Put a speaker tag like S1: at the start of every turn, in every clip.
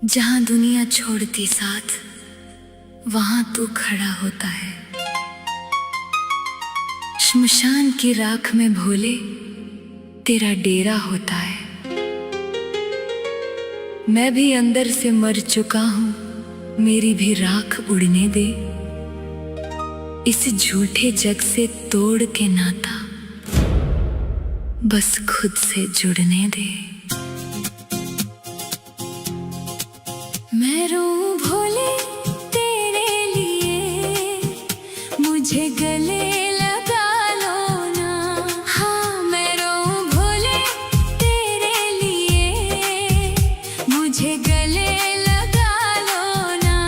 S1: जहां दुनिया छोड़ती साथ, वहां तू खड़ा होता है। श्मशान की राख में भोले तेरा डेरा होता है। मैं भी अंदर से मर चुका हूं, मेरी भी राख उड़ने दे। इस झूठे जग से तोड़ के नाता बस खुद से जुड़ने दे। मैं रोऊं भोले तेरे लिए, मुझे गले लगा लो ना। हाँ, मैं रोऊं भोले तेरे लिए, मुझे गले लगा लो ना।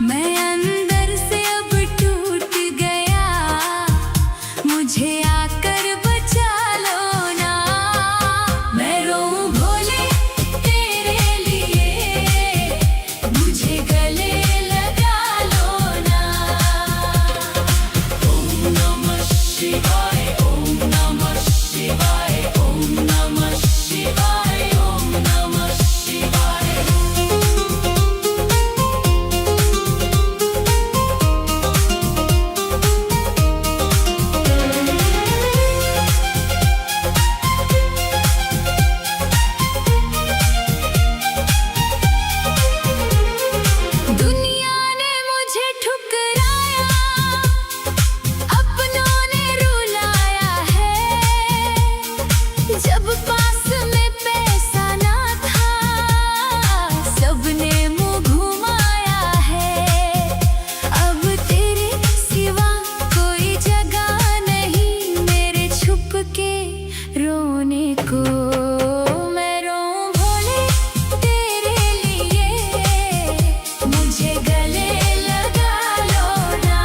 S1: मैं अंदर से अब टूट गया, मुझे आकर बचा लो ना। मैं रोऊं भोले तेरे लिए, मुझे गले लगा लो ना। ओम नमः शिवाय, ओम नमः शिवाय, ओम नमः शिवाय, ओम नमः शिवाय। दुनिया ने मुझे ठुकराया, अपनों ने रुलाया है। जब पास में पैसा ना था, सबने मुंह घुमाया है। अब तेरे सिवा कोई जगह नहीं मेरे छुप के रोने को। मैं रोऊं भोले तेरे लिए, मुझे गले लगा लो ना।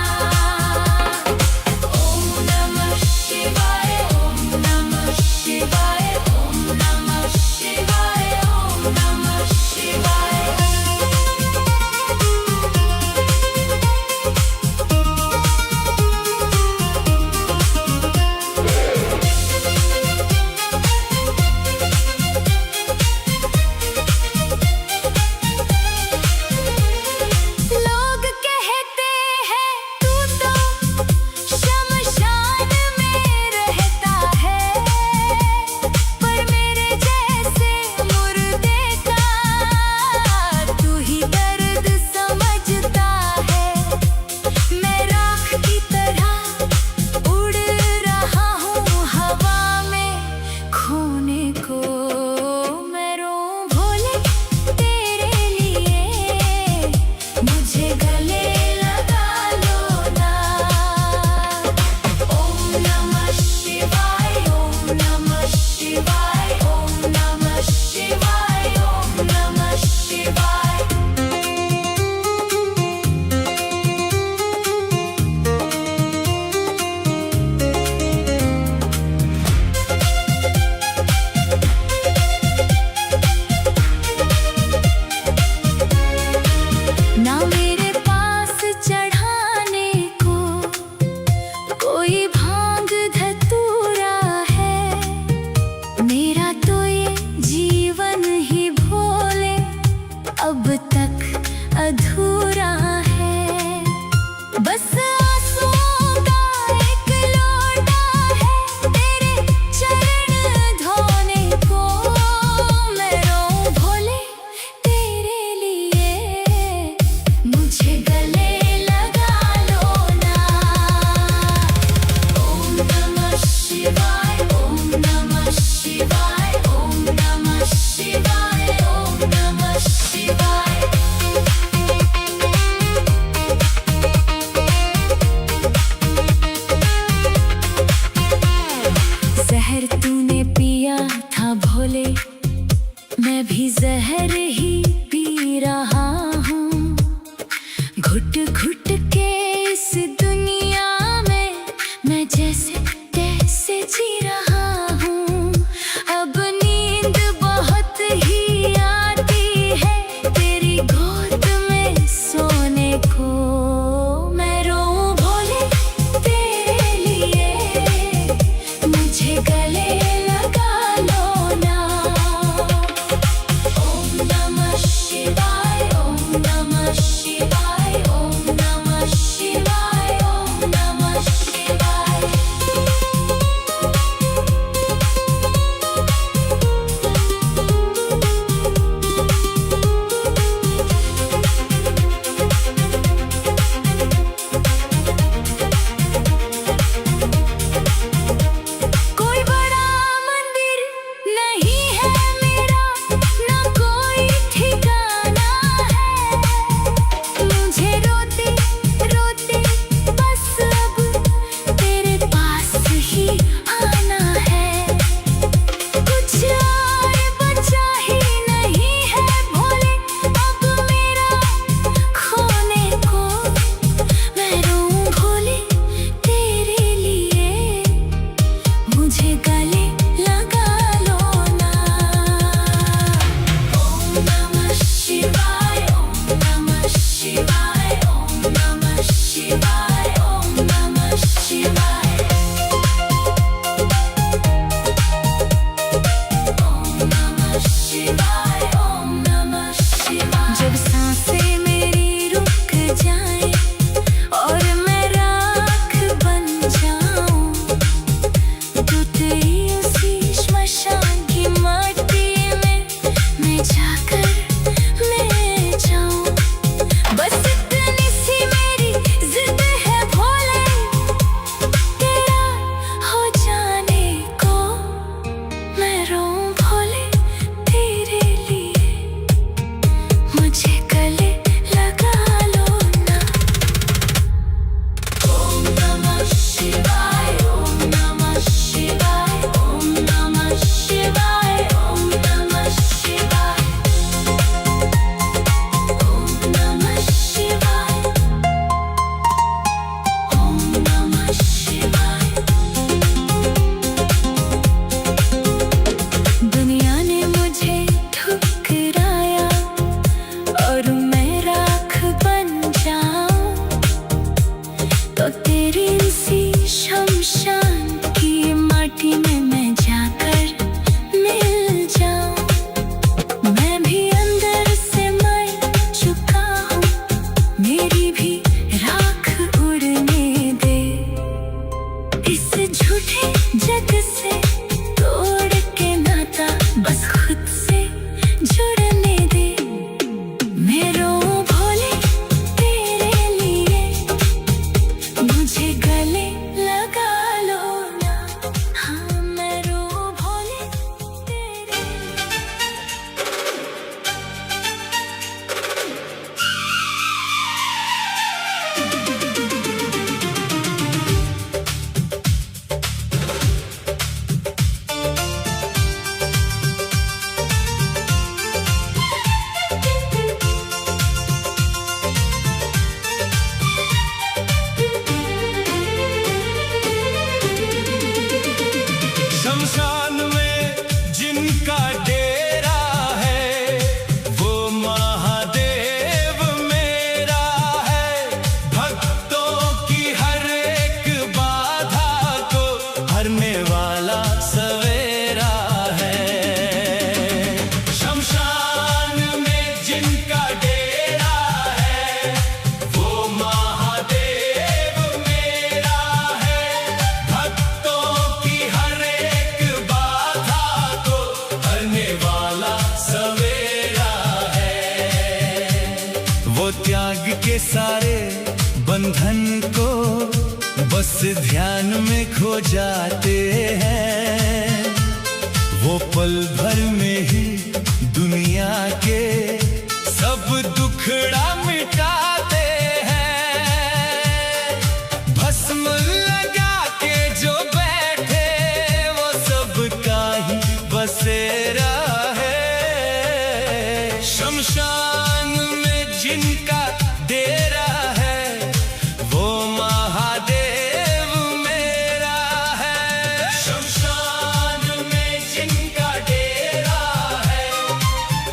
S1: ओम नमः शिवाय, ओम नमः शिवाय, ओम नमः शिवाय, ओम नमः शिवाय। लोग कहते हैं तू तो शमशान में रहता है, पर मेरे जैसे मुर्दे का तू ही दर्द समझता है। मैं राख की तरह उड़ रहा हूँ हवा में खोने को। मैं रोऊं भोले तेरे लिए, मुझे गले लगा लो ना। ओम नमः शिवाय, ओम नमः शिवाय, ओम नमः शिवाय, ओम नमः शिवाय। ना मेरे पास चढ़ाने को कोई भांग धतूरा है। मेरा तो ये जीवन ही भोले अब तक अधूरा है। बस आंसुओं का एक लोटा है तेरे चरण धोने को। मैं रोऊं भोले तेरे लिए, मुझे गले लगा लो ना। ओम नमः शिवाय, ओम नमः शिवाय, ओम नमः शिवाय, ओम नमः शिवाय।
S2: के सारे बंधन को बस ध्यान में खो जाते हैं। वो पल भर में ही दुनिया के सब दुखड़ा मिटाते हैं। भस्म लगा के जो बैठे वो सबका ही बसेरा है। शमशान में जिनका डेरा है वो महादेव मेरा है। शमशान में जिनका डेरा है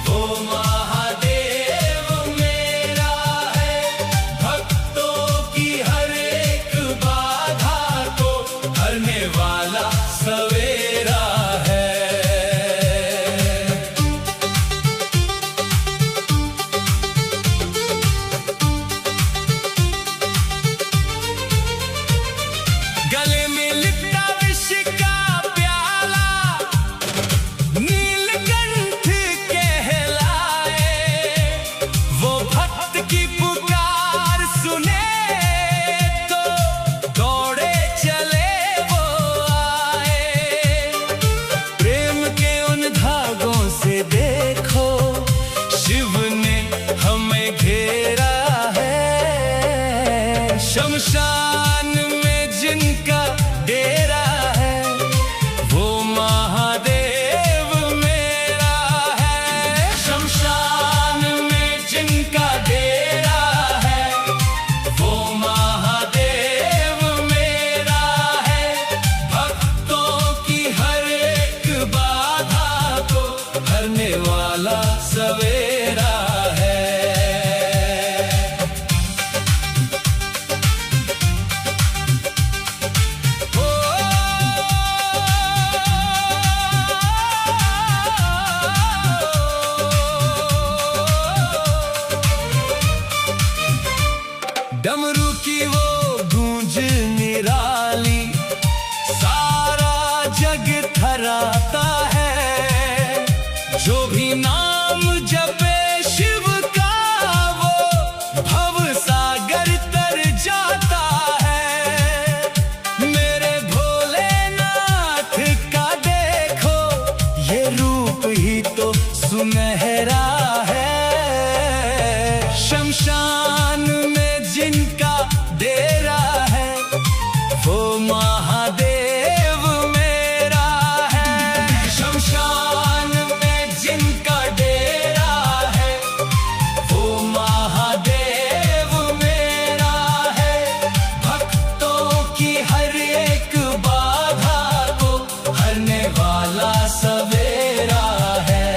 S2: वो महादेव मेरा है। भक्तों की हर एक बाधा को हरने वाला सवेरा है। गले में लिपटा विष का प्याला नीलकंठ कहलाए। वो भक्त की पुकार सुने तो दौड़े चले वो आए। प्रेम के उन धागों से देखो शिव ने हमें घेरा है। शमशान में जिनका डेरा है वो महादेव मेरा है। शमशान में जिनका डेरा है वो महादेव मेरा है। भक्तों की हर एक बाधा को हरने वाला सवेरा है। डमरू की वो गूंज निराली सारा जग थराता है। जो भी नाम जपे शिव का वो भव सागर तर जाता है। मेरे भोलेनाथ का देखो ये रूप ही तो सुनहरा है। शमशान में जिनका डेरा है वो महादेव मेरा है। शमशान में जिनका डेरा है वो महादेव मेरा है। भक्तों की हर एक बाधा को हरने वाला सवेरा है।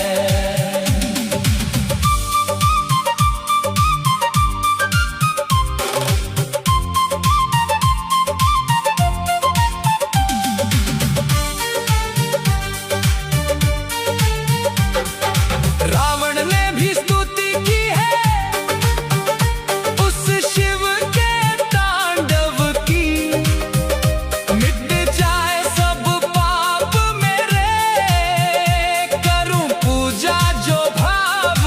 S2: रावण ने भी स्तुति की है उस शिव के तांडव की। मिट जाए सब पाप मेरे करूं पूजा जो भाव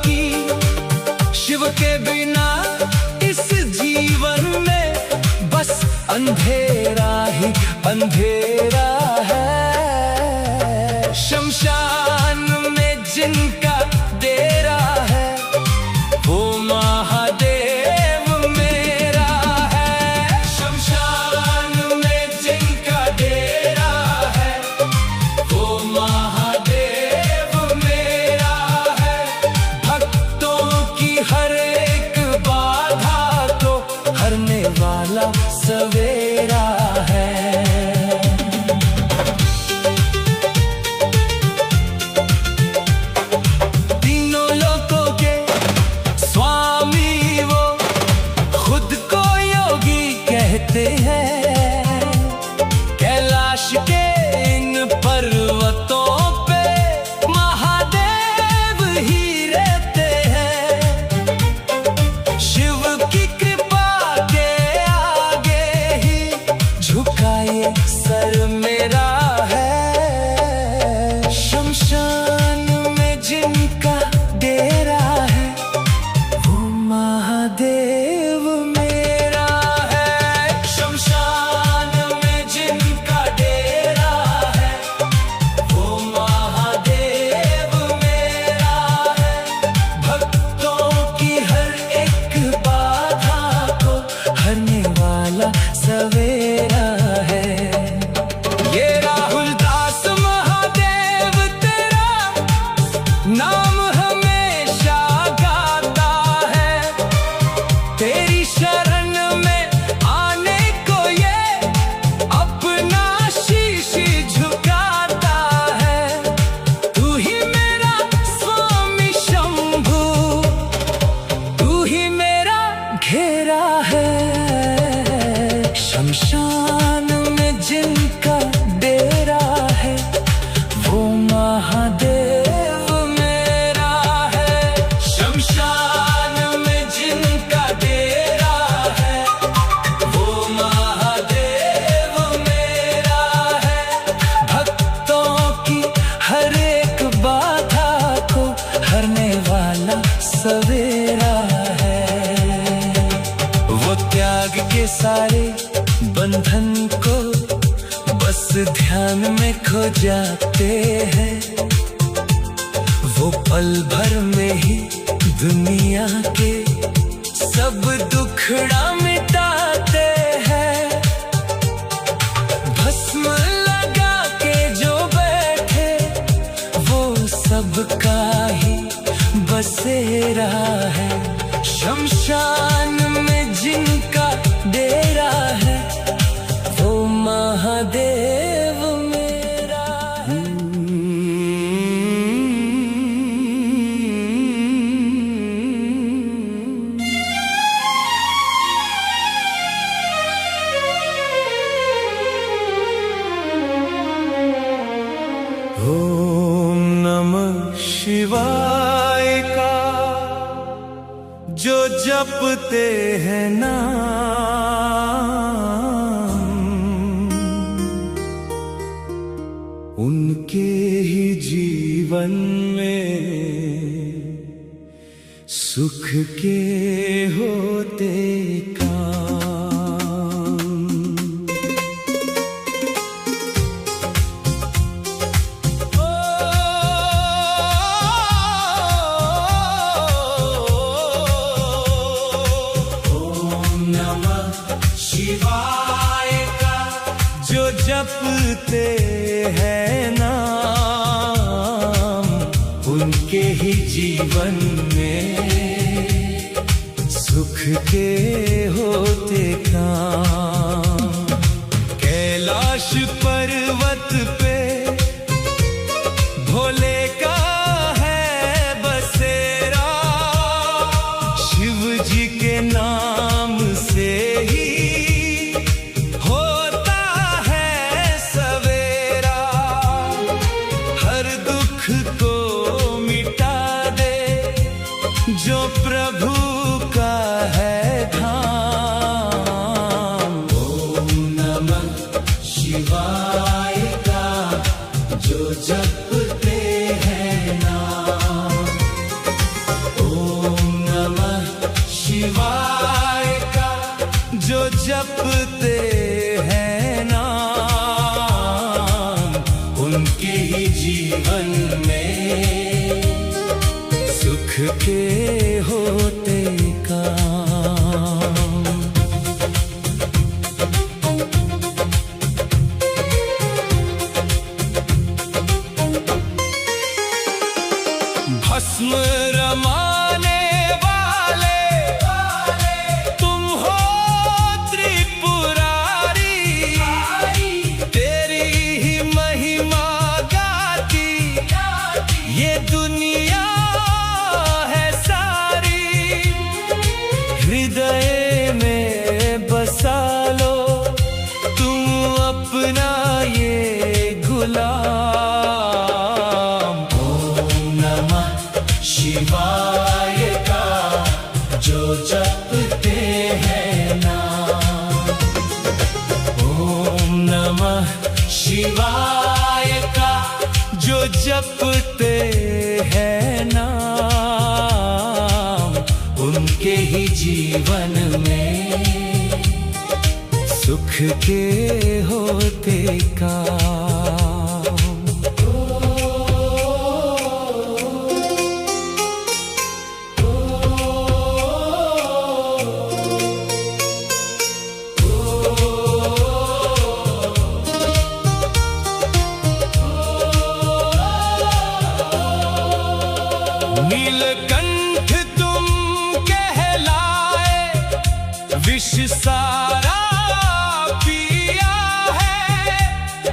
S2: की। शिव के बिना इस जीवन में बस अंधेरा ही अंधेरा है। शमशान में जिनका डेरा है वो महादेव मेरा है। शमशान में जिनका डेरा है वो महादेव मेरा है। भक्तों की हर एक बाधा को हरने वाला सवेरा है। सवेरा है। वो त्याग के सारे बंधन को बस ध्यान में खो जाते हैं। वो पल भर में ही दुनिया के सब दुखड़ा मिटाते हैं। भस्म लगा के जो बैठे वो सबका ही बसेरा है। शमशान में जिनका डेरा है वो महादेव मेरा है। ओम नमः शिवाय का जो जपते हैं नाम, उनके ही जीवन में सुख के होते शिवाय का जो जपते हैं नाम, उनके ही जीवन में सुख के होते काम। कैलाश पर्वत पे भोले का है बसेरा, शिव जी के नाम से ही जो प्रभु का है धाम। ओम नमः शिवाय का जो जपते हैं नाम, ओम नमः शिवाय का जो जपते हैं नाम, उनके ही जीवन में सुख के होते काम। भस्म रमाने वाले तुम हो त्रिपुरारी, तेरी ही महिमा गाती ये दुनिया हृदय में बसा लो तुम अपना ये गुलाम। ओम नमः शिवाय का जो जपते हैं नाम, ओम नमः शिवाय का जो जपते हैं नाम, उनके ही जीवन में सुख के होते काम। नीलकंठ तुम कहलाए, विष सारा पिया है,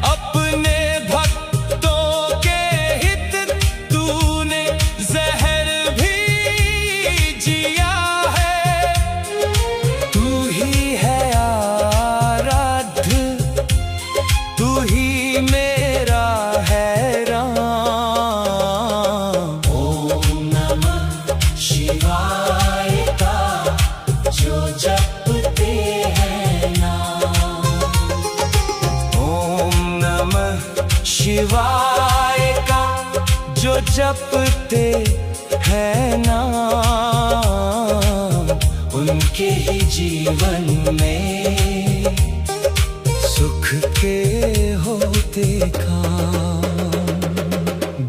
S2: अपने भक्तों के हित तूने जहर भी जिया है। तू ही है आराध्य, तू ही मेरा है राम। शिवाय का जो जपते हैं नाम, ओम नमः शिवाय का जो जपते हैं नाम, उनके ही जीवन में
S3: सुख के होते काम।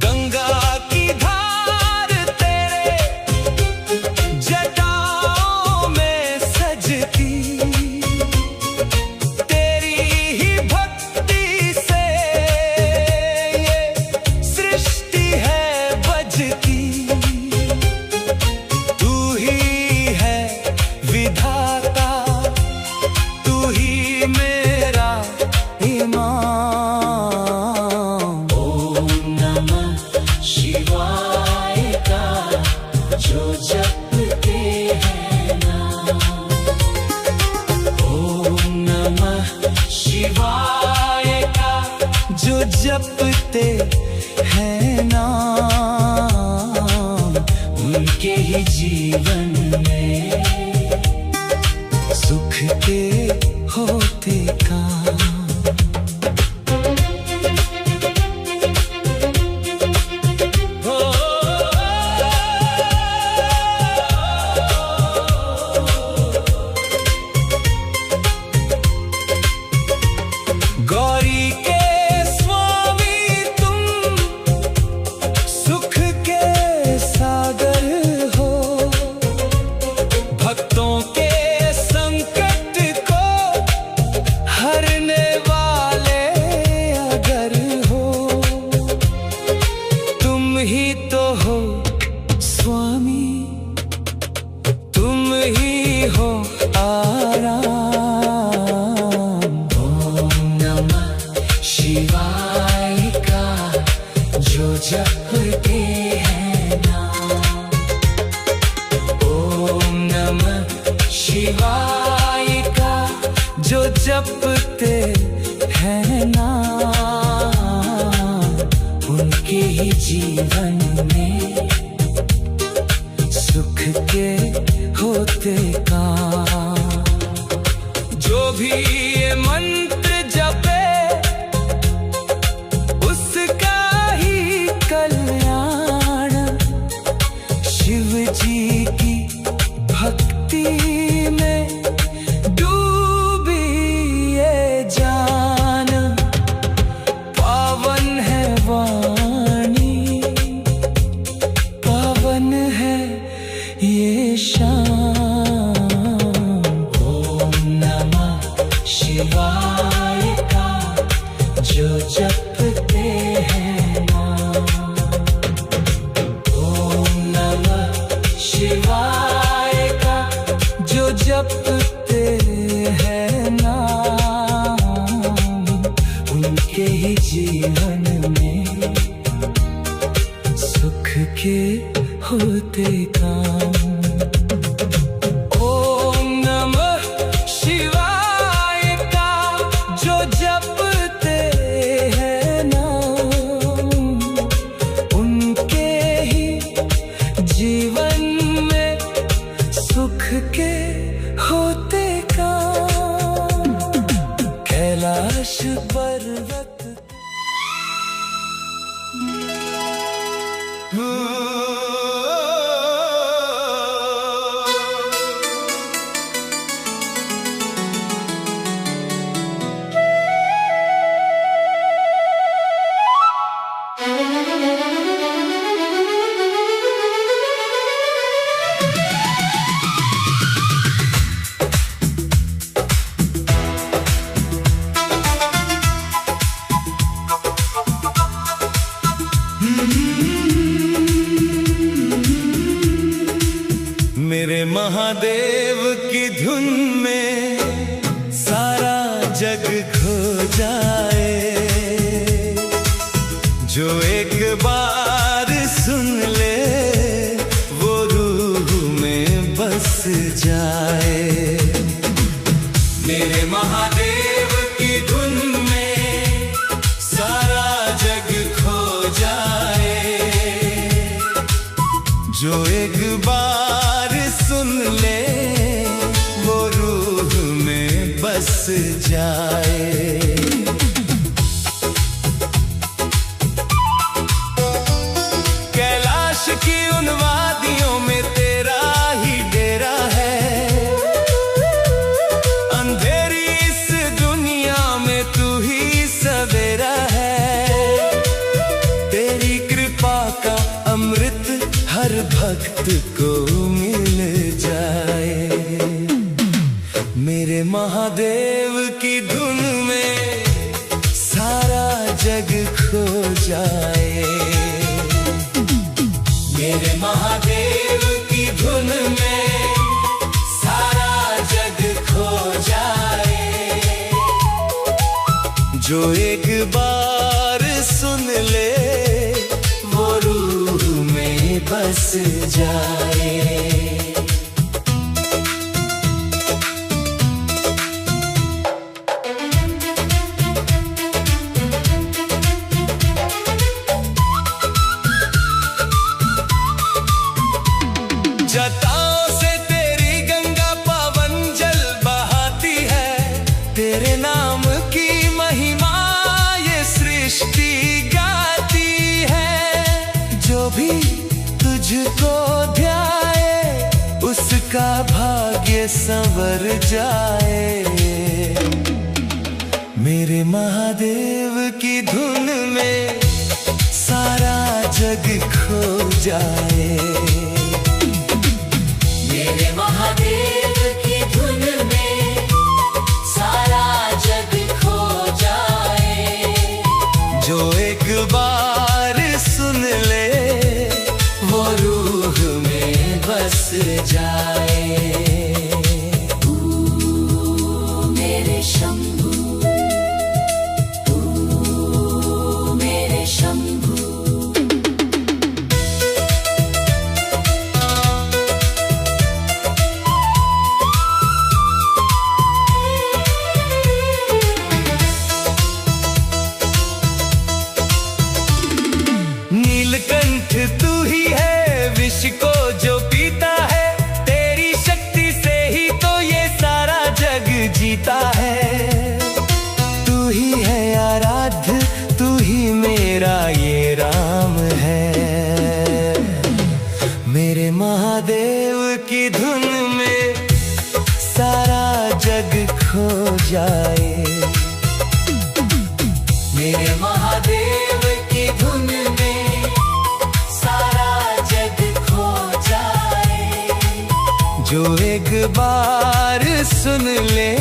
S3: गंगा की धार तेरे जटाओं में सजती, तेरी ही भक्ति से ये सृष्टि है बजती। तू ही है विधाता, तू ही मेरा इमाम।
S2: ओम नमः शिवाय का जो जपते हैं नाम, ओम नमः शिवाय का
S3: जो जपते हैं नाम,
S2: उनके ही जीवन में
S3: सुख के होते काम। गौरी के स्वामी तुम सुख के सागर हो, भक्तों के संकट को हरने वाले अगर हो। तुम ही तो हो स्वामी, तुम ही हो आराम।
S2: शिवाय का जो जपते हैं नाम, ओम नमः शिवाय का
S3: जो जपते हैं नाम,
S2: उनके ही जीवन में
S3: सुख के होते काम। जो भी ये मंत्र जपे उसका ही कल्याण, शिव जी की भक्ति में डूबी ये जान। पावन है वाणी, पावन है ये शाम।
S2: ओम नमः शिवाय का जो जपते हैं नाम, ओम नमः शिवाय का
S3: जो जपते हैं नाम,
S2: उनके ही जीवन में
S3: सुख के होते काम। ओम नमः शिवाय का जो जपते हैं नाम, उनके ही जीवन में सुख के होते काम। कैलाश पर्वत मेरे महादेव की धुन में सारा जग खो जाए। जो एक बार सुन ले वो रूह में बस जाए। मेरे महादेव की धुन में सारा जग खो जाए। जो एक बार सुन ले वो रूह में बस जाए। कैलाश की उन वादियों में तेरा ही डेरा है। जाए।
S2: मेरे महादेव की धुन में सारा जग खो जाए।
S3: जो एक बार सुन ले
S2: वो रूह में बस जाए।
S3: जटाओं से तेरी गंगा पावन जल बहाती है, तेरे नाम की महिमा ये सृष्टि गाती है। जो भी तुझको ध्याए उसका भाग्य संवर जाए। मेरे महादेव की धुन में सारा जग खो जाए।
S2: मेरे महादेव की धुन में सारा जग खो जाए।
S3: जो एक बार सुन ले
S2: वो रूह में बस जाए। मेरे शंभू, मेरे शंभू।
S3: नीलकंठ तू ही है विष को जो पीता है, तेरी शक्ति से ही तो ये सारा जग जीता है। तू ही है आराध्य, तू ही मेरा ये राम है। मेरे महादेव की धुन में सारा जग खो जाए।
S2: मेरे महादेव की धुन में सारा जग खो जाए।
S3: जो एक बार सुन ले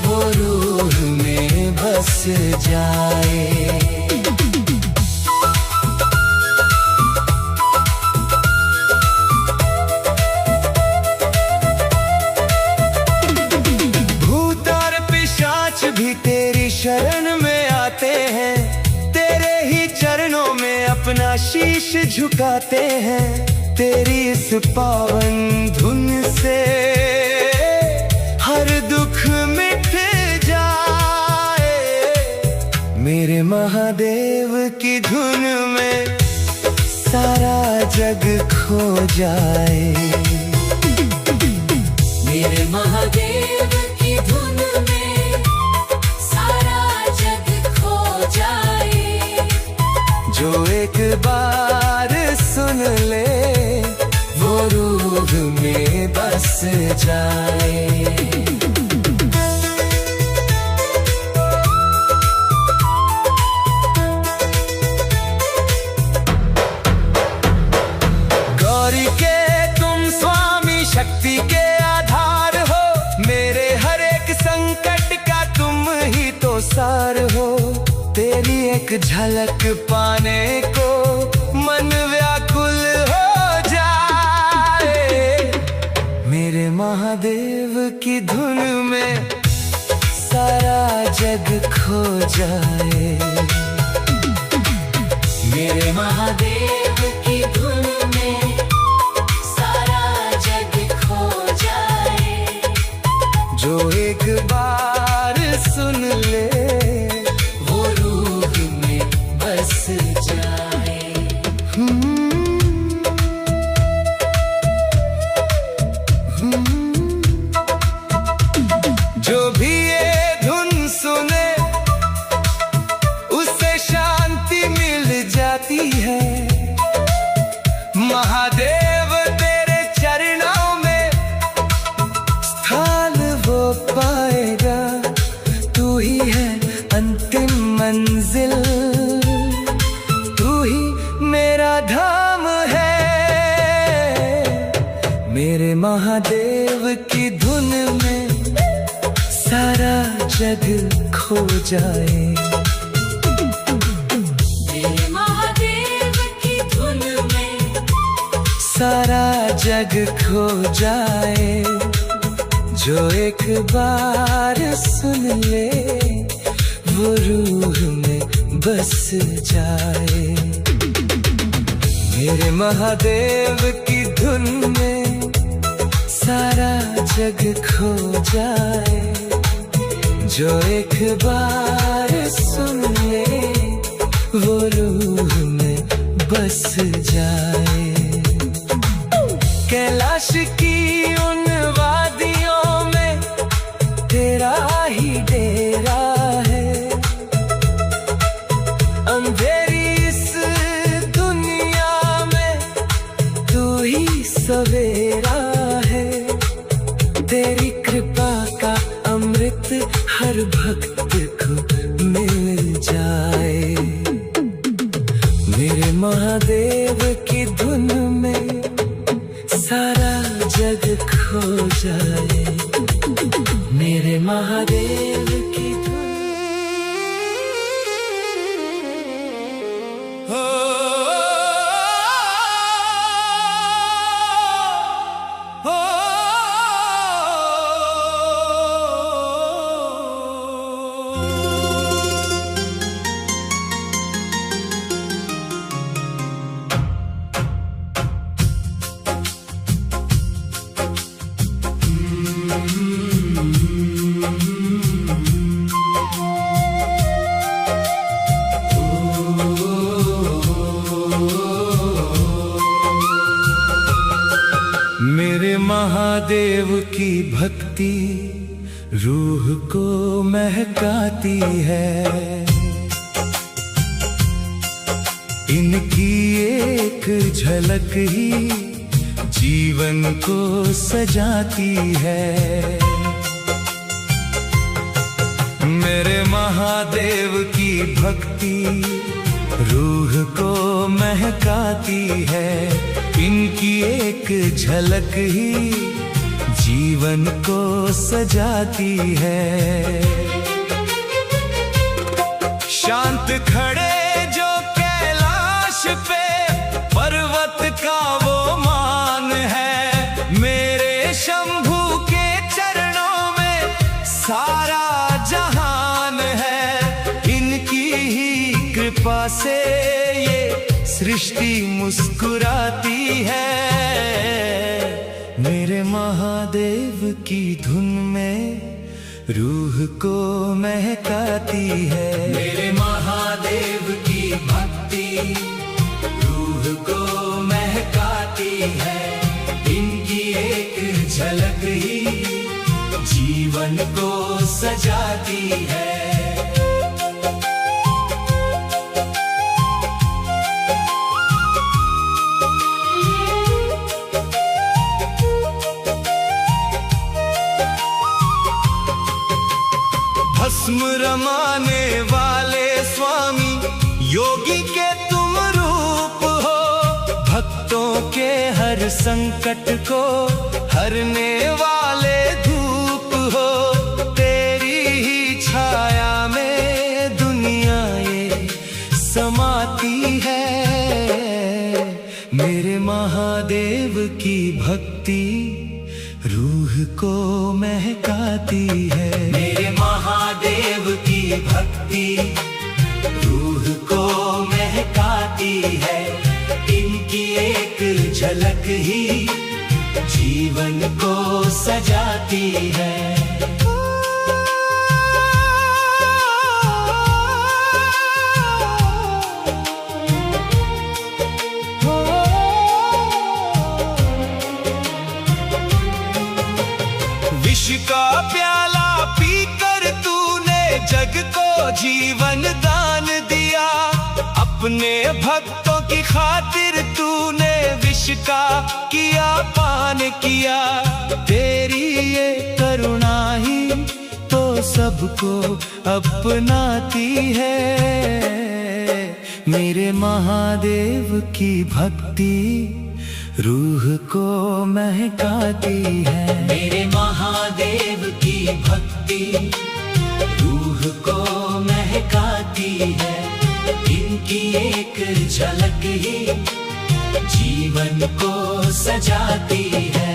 S2: वो रूह में बस जाए।
S3: भूत और पिशाच भी तेरी शरण में आते हैं, तेरे ही चरणों में अपना शीश झुकाते हैं। तेरी इस पावन धुन से हर दुख मिट जाए। मेरे महादेव की धुन में सारा जग खो जाए।
S2: मेरे महादेव की धुन में सारा जग खो जाए।
S3: जो एक बार सुन ले
S2: वो रूह में बस जाए।
S3: गौरी के तुम स्वामी शक्ति के आधार हो, मेरे हर एक संकट का तुम ही तो सार हो। तेरी एक झलक पाने को मन व्याकुल हो जाए। मेरे महादेव की धुन में सारा जग खो जाए।
S2: मेरे महादेव की धुन में सारा जग खो जाए।
S3: जो एक बार सुन ले
S2: वो रूह में बस जाए।
S3: जो भी ये धुन सुने उसे शांति मिल जाती है। महादेव तेरे चरणों में स्थान वो पाएगा। तू ही है अंतिम मंजिल, तू ही मेरा धाम है। मेरे महादेव की धुन में सारा जग खो जाए। सारा जग खो जाए, जो एक बार सुन ले वो रूह में बस जाए। मेरे महादेव की धुन में सारा जग खो जाए, जो एक बार सुन ले वो रूह में बस जाए। कैलाश की उन वादियों में तेरा ही डेरा है, अंधेरी इस दुनिया में तू ही सवेरा है। तेरी कृपा का अमृत हर भक्त को मिल जाए। मेरे महादेव की धुन में सारा जग खो जाए, मेरे महादेव की धुन। मेरे महादेव की भक्ति रूह को महकाती है, इनकी एक झलक ही जीवन को सजाती है। मेरे महादेव की भक्ति रूह को महकाती है, इनकी एक झलक ही जीवन को सजाती है। शांत खड़े जो कैलाश पे पर्वत का वो मान है, मेरे शंभू के चरणों में सारा जहान है। इनकी ही कृपा से ये सृष्टि मुस्कुराती है। मेरे महादेव की धुन में रूह को महकाती है। मेरे महादेव की भक्ति रूह को महकाती है, इनकी एक झलक ही जीवन को सजाती है। भस्म रमाने वाले स्वामी योगी के तुम रूप हो, भक्तों के हर संकट को हरने वाले धूप हो। तेरी ही छाया में दुनिया ये समाती है। मेरे महादेव की भक्ति रूह को महकाती है। मेरे महादेव की भक्ति रूह को महकाती है, इनकी एक झलक ही जीवन को सजाती है। विष का प्याला पीकर तूने जग को जीवन दान दिया, अपने भक्तों की खातिर तूने विष का किया पान किया। तेरी ये करुणा ही तो सबको अपनाती है। मेरे महादेव की भक्ति रूह को महकाती है। मेरे महादेव की भक्ति रूह को महकाती है, इनकी एक झलक ही
S2: जीवन को सजाती है।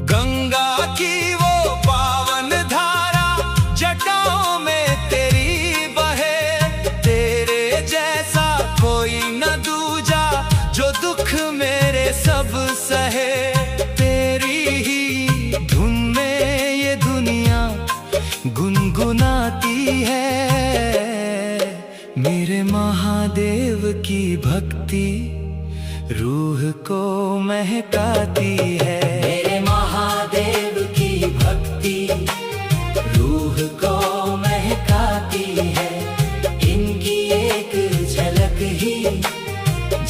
S3: गंगा की वो पावन धारा जटाओं में तेरी बहे, तेरे जैसा कोई न दूजा जो दुख मेरे सब सहे। तेरी ही धुन में ये दुनिया गुनगुनाती है। मेरे महादेव की भक्ति रूह को महकाती है।
S2: मेरे महादेव की भक्ति रूह को महकाती है। इनकी एक झलक ही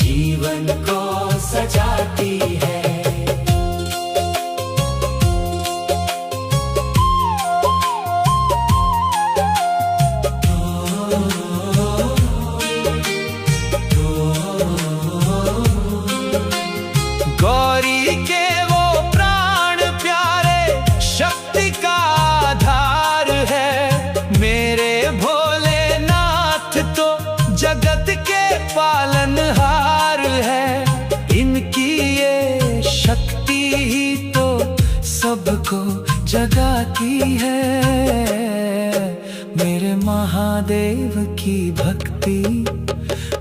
S2: जीवन को सजाती है।
S3: गौरी के वो प्राण प्यारे शक्ति का आधार है। मेरे भोलेनाथ तो जगत के पालनहार है। इनकी ये शक्ति ही तो सबको जगाती है। मेरे महादेव की भक्ति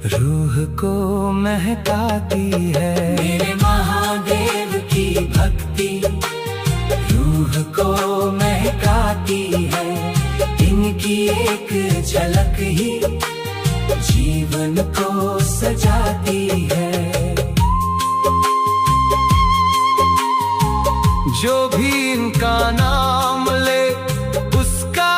S3: रूह को महकाती है।
S2: मेरे महादेव की भक्ति रूह को महकाती है। इनकी एक झलक ही जीवन को सजाती है।
S3: जो भी इनका नाम ले उसका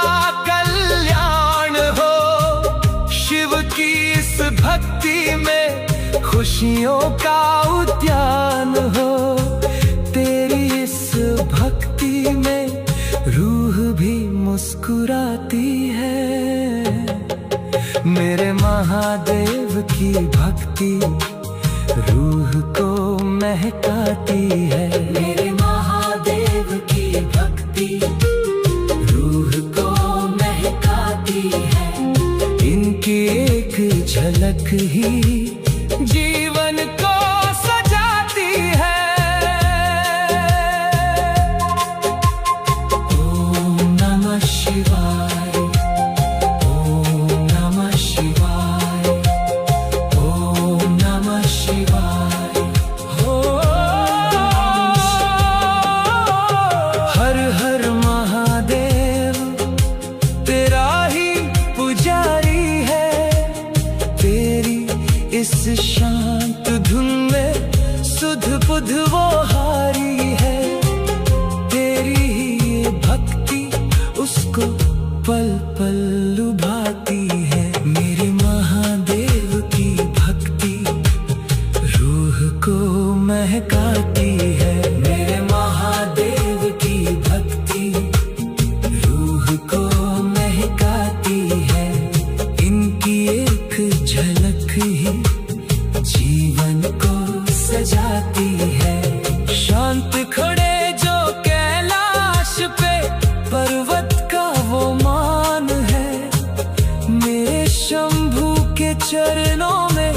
S3: कल्याण हो। शिव की इस भक्ति में खुशियों का उद्यान हो। तेरी इस भक्ति में रूह भी मुस्कुराती है। मेरे महादेव की भक्ति रूह को महकाती है।
S2: मेरे महादेव की भक्ति रूह को महकाती है।
S3: इनकी एक झलक ही जीवन को सजाती है।
S2: ओम नमः शिवाय, ओम नमः शिवाय, ओम नमः शिवाय।
S3: हर हर महादेव तेरा ही पुजारी है। तेरी इस शांत धुन में सुध बुध वो हारी है। तेरी ही भक्ति उसको पल पल लुभाती है। मेरे महादेव की भक्ति रूह को महकाती है।
S2: मेरे महादेव की भक्ति रूह को महकाती है।
S3: इनकी एक झलक ही जीवन को सजाती है। शांत खड़े जो कैलाश पे पर्वत का वो मान है। मेरे शंभू के चरणों में